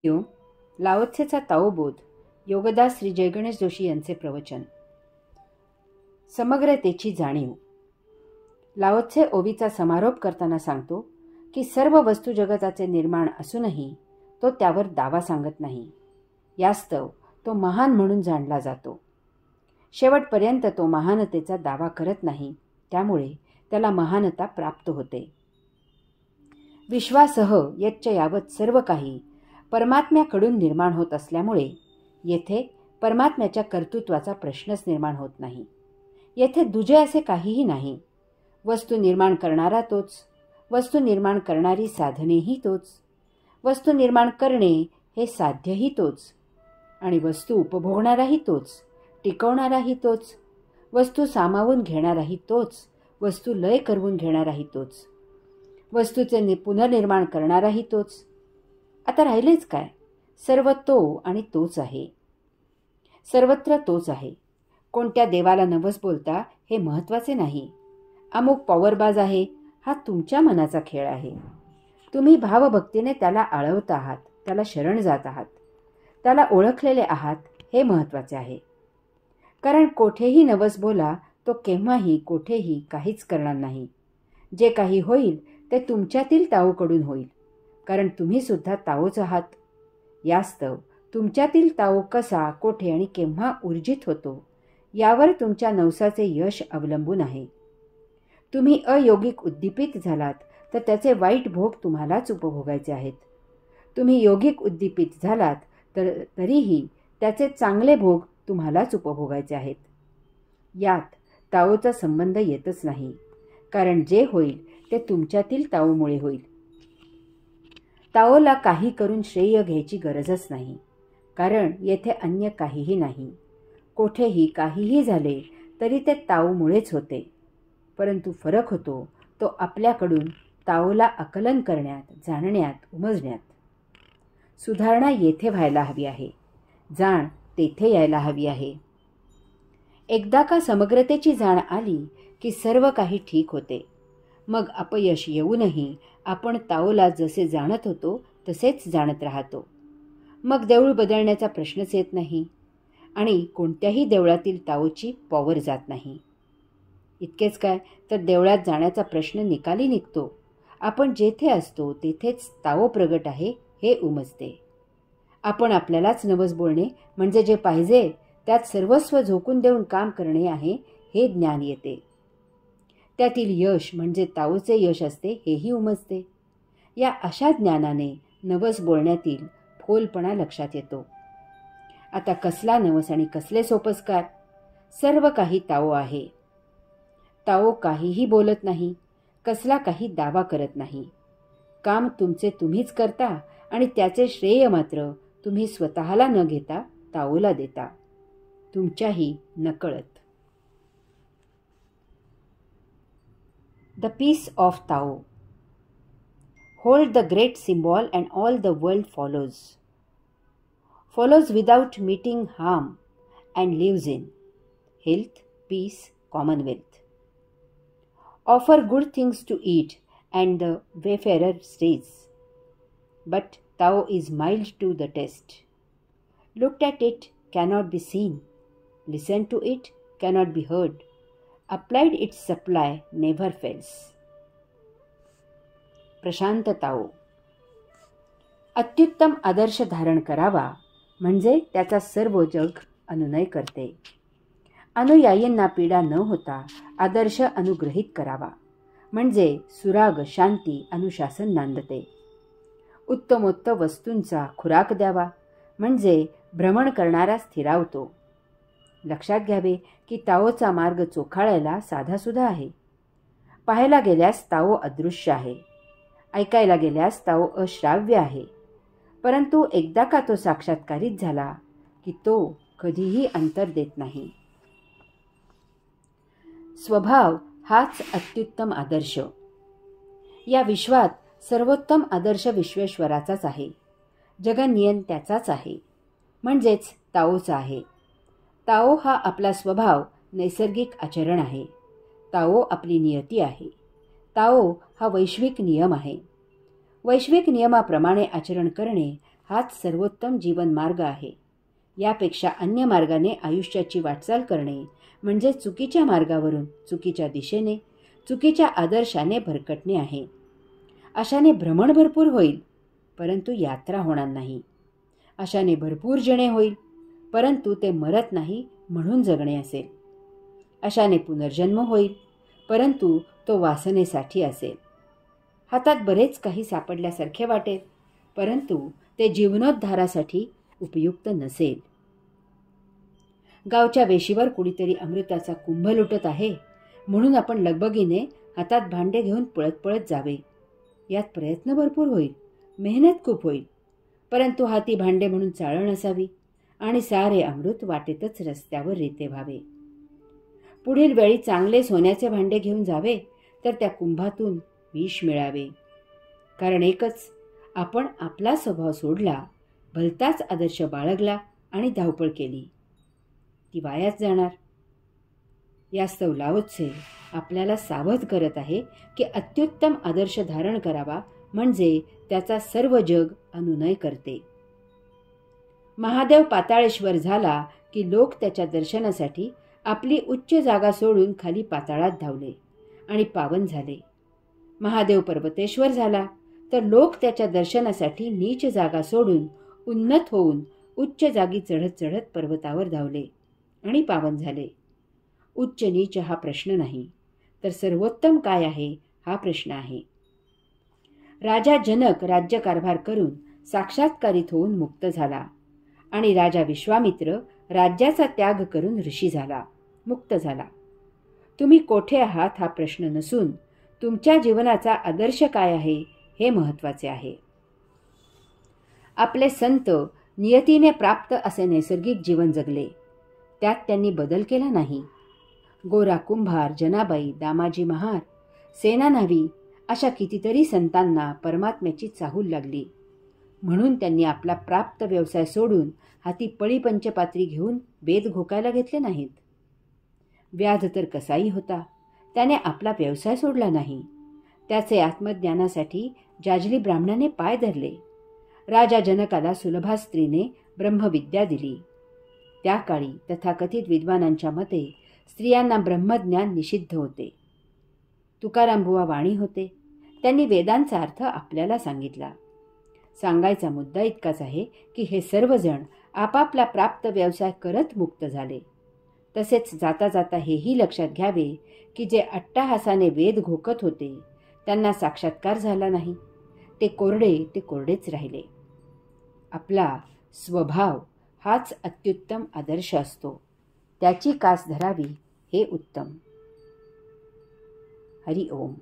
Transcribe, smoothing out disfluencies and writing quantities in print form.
लाओत्सेचा ताओबोध योगदास श्री जयगणेश जोशी यांचे प्रवचन. समग्रतेची जाणीव. लाओत्से ओवीचा समारोप करताना सांगतो की सर्व वस्तू जगताचे निर्माण असूनही तो त्यावर दावा सांगत नाही. यास्तव तो महान म्हणून जाणला जातो. शेवटपर्यंत तो महानतेचा दावा करत नाही, त्यामुळे त्याला महानता प्राप्त होते. विश्वासह यच्च यावत सर्व काही परमात्म्याकडून निर्माण होत असल्यामुळे येथे परमात्म्याच्या कर्तृत्वाचा प्रश्नच निर्माण होत नाही. येथे दुजे असे काहीही नाही. वस्तू निर्माण करणारा तोच, वस्तू निर्माण करणारी साधनेही तोच, वस्तू निर्माण करणे हे साध्यही तोच, आणि वस्तू उपभोगणाराही तोच, टिकवणाराही तोच, वस्तू सामावून घेणाराही तोच, वस्तू लय करवून घेणाराही तोच, वस्तूचे पुनर्निर्माण करणाराही तोच. आता राहिलेच काय? सर्व तो आणि तोच आहे. सर्वत्र तोच आहे. कोणत्या देवाला नवस बोलता हे महत्त्वाचे नाही. अमुक पॉवरबाज आहे हा तुमच्या मनाचा खेळ आहे. तुम्ही भावभक्तीने त्याला आळवत आहात, त्याला शरण जात आहात, त्याला ओळखलेले आहात हे महत्त्वाचे आहे. कारण कोठेही नवस बोला, तो केव्हाही कोठेही काहीच करणार नाही. जे काही होईल ते तुमच्यातील ताओकडून होईल, कारण तुम्ही सुद्धा ताओच आहात. यास्तव तुमच्यातील ताओ कसा, कोठे आणि केव्हा ऊर्जित होतो यावर तुमच्या नवसाचे यश अवलंबून आहे. तुम्ही अयोगिक उद्दीपित झालात तर त्याचे वाईट भोग तुम्हालाच उपभोगायचे आहेत. तुम्ही योगिक उद्दीपित झालात तर तरीही त्याचे चांगले भोग तुम्हालाच उपभोगायचे आहेत. यात ताओचा संबंध येतच नाही, कारण जे होईल ते तुमच्यातील ताओमुळे होईल. ताओला काही करून श्रेय घ्यायची गरजच नाही, कारण येथे अन्य काहीही नाही. कोठेही काहीही झाले तरी ते ताओमुळेच होते, परंतु फरक होतो तो आपल्याकडून ताओला आकलन करण्यात, जाणण्यात, उमजण्यात. सुधारणा येथे व्हायला हवी आहे, जाण तेथे यायला हवी आहे. एकदा का समग्रतेची जाण आली की सर्व काही ठीक होते. मग अपयश येऊनही आपण ताओला जसे जाणत होतो तसेच जाणत राहतो. मग देऊळ बदलण्याचा प्रश्नच येत नाही आणि कोणत्याही देवळातील ताओची पॉवर जात नाही. इतकेच काय, तर देवळात जाण्याचा प्रश्न निकाली निघतो. आपण जेथे असतो तेथेच ताओ प्रगट आहे हे उमजते. आपण आपल्यालाच नवस बोलणे म्हणजे जे पाहिजे त्यात सर्वस्व झोकून देऊन काम करणे आहे हे ज्ञान येते. त्यातील यश म्हणजे ताओचे यश असते हेही उमजते. या अशा ज्ञानाने नवस बोलण्यातील फोलपणा लक्षात येतो. आता कसला नवस आणि कसले सोपस्कार? सर्व काही ताओ आहे. ताओ काहीही बोलत नाही, कसला काही दावा करत नाही. काम तुमचे तुम्हीच करता आणि त्याचे श्रेय मात्र तुम्ही स्वतःला न घेता ताओला देता, तुमच्याही नकळत. The peace of Tao. Hold the great symbol and all the world follows. Follows without meeting harm and lives in health, peace, commonwealth. Offer good things to eat and the wayfarer stays. But Tao is mild to the test. Looked at it cannot be seen. Listened to it cannot be heard. Applied its supply never fails. Prashant ताओ. अत्युत्तम आदर्श धारण करावा म्हणजे त्याचा सर्व जग अनुनय करते. अनुयायींना पीडा न होता आदर्श अनुग्रहित करावा म्हणजे सुराग शांती अनुशासन नांदते. उत्तमोत्त वस्तूंचा खुराक द्यावा म्हणजे भ्रमण करणारा स्थिरावतो. लक्षात घ्यावे की ताओचा मार्ग चोखाळायला साधासुद्धा आहे. पाहायला गेल्यास ताओ अदृश्य आहे, ऐकायला गेल्यास ताओ अश्राव्य आहे, परंतु एकदा का तो साक्षात्कारित झाला की तो कधीही अंतर देत नाही. स्वभाव हाच अत्युत्तम आदर्श. या विश्वात सर्वोत्तम आदर्श विश्वेश्वराचाच आहे. जगनियंत्याचाच आहे, म्हणजेच ताओचा आहे. ताओ हा आपला स्वभाव, नैसर्गिक आचरण आहे. ताओ आपली नियती आहे. ताओ हा वैश्विक नियम आहे. वैश्विक नियमाप्रमाणे आचरण करणे हाच सर्वोत्तम जीवन मार्ग आहे. यापेक्षा अन्य मार्गाने आयुष्याची वाटचाल करणे म्हणजे चुकीच्या मार्गावरून, चुकीच्या दिशेने, चुकीच्या आदर्शाने भरकटणे आहे. अशाने भ्रमण भरपूर होईल, परंतु यात्रा होणार नाही. अशाने भरपूर जणे होईल, परंतु ते मरत नाही म्हणून जगणे असेल. अशाने पुनर्जन्म होईल, परंतु तो वासनेसाठी असेल. हातात बरेच काही सापडल्यासारखे वाटेल, परंतु ते जीवनोद्धारासाठी उपयुक्त नसेल. गावच्या वेशीवर कुणीतरी अमृताचा कुंभ लुटत आहे म्हणून आपण लगबगीने हातात भांडे घेऊन पळत पळत जावे. यात प्रयत्न भरपूर होईल, मेहनत खूप होईल, परंतु हाती भांडे म्हणून चाळण असावी आणि सारे अमृत वाटेतच रस्त्यावर रेते व्हावे. पुढील वेळी चांगले सोन्याचे भांडे घेऊन जावे तर त्या कुंभातून विष मिळावे. कारण एकच, आपण आपला स्वभाव सोडला, भलताच आदर्श बाळगला आणि धावपळ केली, ती वायाच जाणार. यास्तव लाओत्से आपल्याला सावध करत आहे की अत्युत्तम आदर्श धारण करावा, म्हणजे त्याचा सर्व जग अनुनय करते. महादेव पाताळेश्वर झाला की लोक त्याच्या दर्शनासाठी आपली उच्च जागा सोडून खाली पाताळात धावले आणि पावन झाले. महादेव पर्वतेश्वर झाला तर लोक त्याच्या दर्शनासाठी नीच जागा सोडून उन्नत होऊन उच्च जागी चढत चढत पर्वतावर धावले आणि पावन झाले. उच्च नीच हा प्रश्न नाही, तर सर्वोत्तम काय आहे हा प्रश्न आहे. राजा जनक राज्यकारभार करून साक्षात्कारित होऊन मुक्त झाला आणि राजा विश्वामित्र राज्याचा त्याग करून ऋषी झाला, मुक्त झाला. तुम्ही कोठे आहात हा प्रश्न नसून तुमच्या जीवनाचा आदर्श काय आहे हे महत्त्वाचे आहे. आपले संत नियतीने प्राप्त असे नैसर्गिक जीवन जगले, त्यात त्यांनी बदल केला नाही. गोरा कुंभार, जनाबाई, दामाजी महार, सेनानावी अशा कितीतरी संतांना परमात्म्याची चाहूल लागली, म्हणून त्यांनी आपला प्राप्त व्यवसाय सोडून हाती पळी पंचपात्री घेऊन वेद घोकायला घेतले नाहीत. व्याध तर कसाही होता, त्याने आपला व्यवसाय सोडला नाही. त्याचे आत्मज्ञानासाठी जाजली ब्राह्मणाने पाय धरले. राजा जनकाला सुलभा स्त्रीने ब्रह्मविद्या दिली. त्या काळी तथाकथित विद्वानांच्या मते स्त्रियांना ब्रह्मज्ञान निषिद्ध होते. तुकारामबुवा वाणी होते, त्यांनी वेदांचा अर्थ आपल्याला सांगितला. सांगायचा मुद्दा इतकाच आहे की हे सर्वजण आपापला प्राप्त व्यवसाय करत मुक्त झाले. तसेच जाता जाता हेही लक्षात घ्यावे की जे अट्टाहासाने वेद घोकत होते त्यांना साक्षात्कार झाला नाही. ते कोरडेच राहिले. आपला स्वभाव हाच अत्युत्तम आदर्श असतो, त्याची कास धरावी हे उत्तम. हरि ओम.